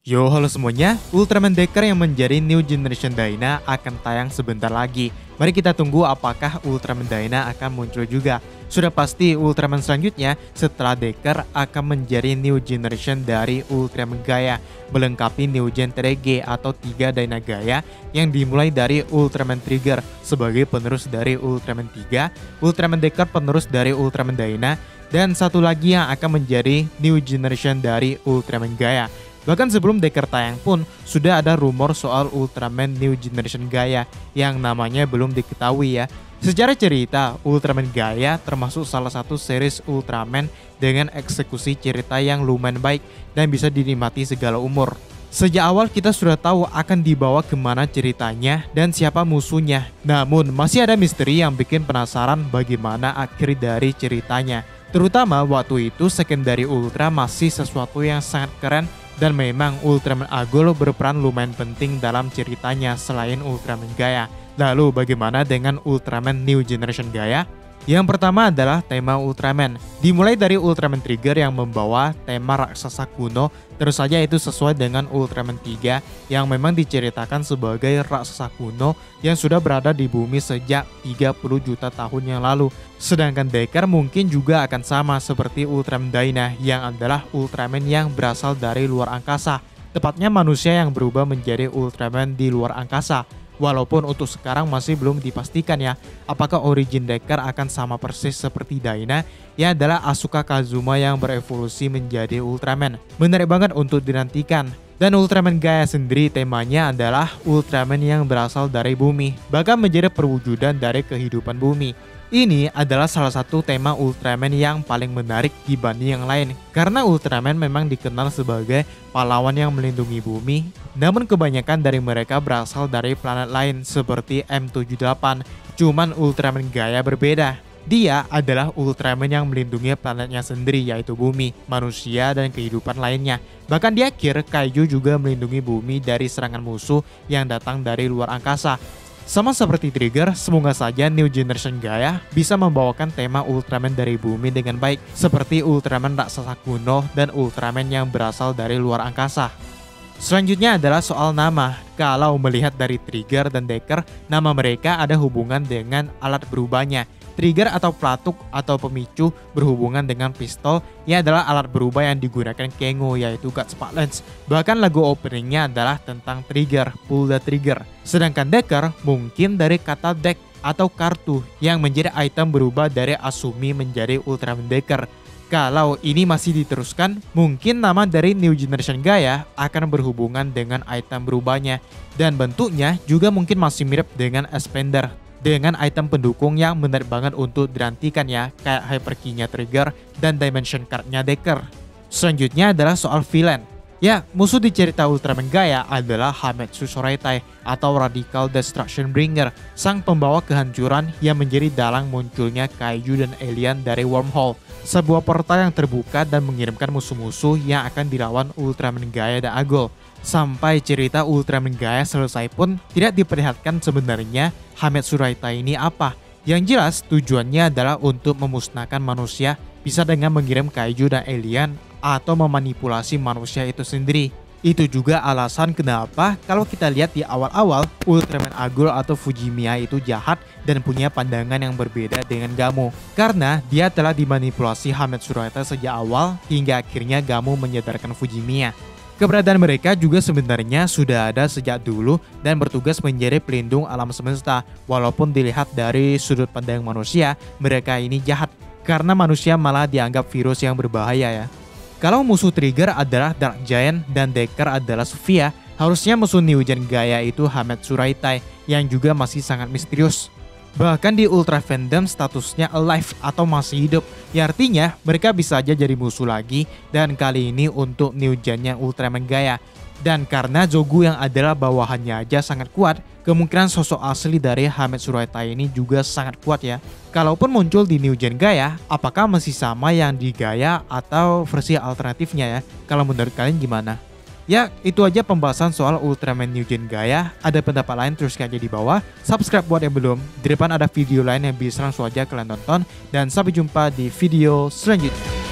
Yo, halo semuanya. Ultraman Decker yang menjadi New Generation Dyna akan tayang sebentar lagi. Mari kita tunggu apakah Ultraman Dyna akan muncul juga. Sudah pasti Ultraman selanjutnya setelah Decker akan menjadi New Generation dari Ultraman Gaia, melengkapi New Gen 3G atau 3 Dyna Gaia yang dimulai dari Ultraman Trigger sebagai penerus dari Ultraman 3, Ultraman Decker penerus dari Ultraman Dyna, dan satu lagi yang akan menjadi New Generation dari Ultraman Gaia. Bahkan sebelum Decker tayang pun sudah ada rumor soal Ultraman New Generation Gaia yang namanya belum diketahui ya. Secara cerita, Ultraman Gaia termasuk salah satu series Ultraman dengan eksekusi cerita yang lumayan baik dan bisa dinikmati segala umur. Sejak awal kita sudah tahu akan dibawa kemana ceritanya dan siapa musuhnya. Namun masih ada misteri yang bikin penasaran bagaimana akhir dari ceritanya. Terutama waktu itu Secondary Ultra masih sesuatu yang sangat keren. Dan memang Ultraman Agol berperan lumayan penting dalam ceritanya selain Ultraman Gaia. Lalu bagaimana dengan Ultraman New Generation Gaia? Yang pertama adalah tema Ultraman. Dimulai dari Ultraman Trigger yang membawa tema raksasa kuno, terus saja itu sesuai dengan Ultraman 3 yang memang diceritakan sebagai raksasa kuno yang sudah berada di bumi sejak 30 juta tahun yang lalu. Sedangkan Decker mungkin juga akan sama seperti Ultraman Dyna yang adalah Ultraman yang berasal dari luar angkasa. Tepatnya manusia yang berubah menjadi Ultraman di luar angkasa. Walaupun untuk sekarang masih belum dipastikan ya, apakah origin Decker akan sama persis seperti Dyna yang adalah Asuka Kazuma yang berevolusi menjadi Ultraman. Menarik banget untuk dinantikan. Dan Ultraman Gaia sendiri temanya adalah Ultraman yang berasal dari bumi, bahkan menjadi perwujudan dari kehidupan bumi. Ini adalah salah satu tema Ultraman yang paling menarik dibanding yang lain, karena Ultraman memang dikenal sebagai pahlawan yang melindungi bumi, namun kebanyakan dari mereka berasal dari planet lain seperti M78. Cuman Ultraman Gaia berbeda. Dia adalah Ultraman yang melindungi planetnya sendiri yaitu bumi, manusia, dan kehidupan lainnya. Bahkan di akhir, Kaiju juga melindungi bumi dari serangan musuh yang datang dari luar angkasa. Sama seperti Trigger, semoga saja New Generation Gaia bisa membawakan tema Ultraman dari bumi dengan baik, seperti Ultraman raksasa kuno dan Ultraman yang berasal dari luar angkasa. Selanjutnya adalah soal nama. Kalau melihat dari Trigger dan Decker, nama mereka ada hubungan dengan alat berubahnya. Trigger atau pelatuk atau pemicu berhubungan dengan pistol, yang adalah alat berubah yang digunakan Kengo yaitu God Spark Lance. Bahkan lagu openingnya adalah tentang Trigger, Pull the Trigger. Sedangkan Decker mungkin dari kata deck atau kartu yang menjadi item berubah dari Asumi menjadi Ultraman Decker. Kalau ini masih diteruskan, mungkin nama dari New Generation Gaia akan berhubungan dengan item berubahnya. Dan bentuknya juga mungkin masih mirip dengan Expander, dengan item pendukung yang menarik banget untuk dinantikan ya, kayak Hyper Key-nya Trigger dan Dimension Card-nya Decker. Selanjutnya adalah soal villain. Ya, musuh di cerita Ultraman Gaia adalah Hametsu Soraitai atau Radical Destruction Bringer, sang pembawa kehancuran yang menjadi dalang munculnya kaiju dan alien dari Wormhole, sebuah portal yang terbuka dan mengirimkan musuh-musuh yang akan dilawan Ultraman Gaia dan Agol. Sampai cerita Ultraman Gaia selesai pun tidak diperlihatkan sebenarnya Hametsu Soraitai ini apa. Yang jelas tujuannya adalah untuk memusnahkan manusia, bisa dengan mengirim kaiju dan alien atau memanipulasi manusia itu sendiri. Itu juga alasan kenapa kalau kita lihat di awal-awal Ultraman Agol atau Fujimiya itu jahat dan punya pandangan yang berbeda dengan Gamo. Karena dia telah dimanipulasi Hametsu Soraitai sejak awal hingga akhirnya Gamo menyadarkan Fujimiya. Keberadaan mereka juga sebenarnya sudah ada sejak dulu dan bertugas menjadi pelindung alam semesta. Walaupun dilihat dari sudut pandang manusia, mereka ini jahat karena manusia malah dianggap virus yang berbahaya ya. Kalau musuh Trigger adalah Dark Giant dan Decker adalah Sophia, harusnya musuh New Gen Gaia itu Hametsu Soraitai yang juga masih sangat misterius. Bahkan di Ultra Fandom statusnya alive atau masih hidup, ya artinya mereka bisa aja jadi musuh lagi, dan kali ini untuk New Gen-nya Ultraman Gaia. Dan karena Zogu yang adalah bawahannya aja sangat kuat, kemungkinan sosok asli dari Hametsu Soraitai ini juga sangat kuat ya. Kalaupun muncul di New Gen Gaia, apakah masih sama yang di Gaia atau versi alternatifnya ya? Kalau menurut kalian gimana? Ya, itu aja pembahasan soal Ultraman New Gen Gaia. Ada pendapat lain tuliskan aja di bawah. Subscribe buat yang belum. Di depan ada video lain yang bisa langsung aja kalian tonton. Dan sampai jumpa di video selanjutnya.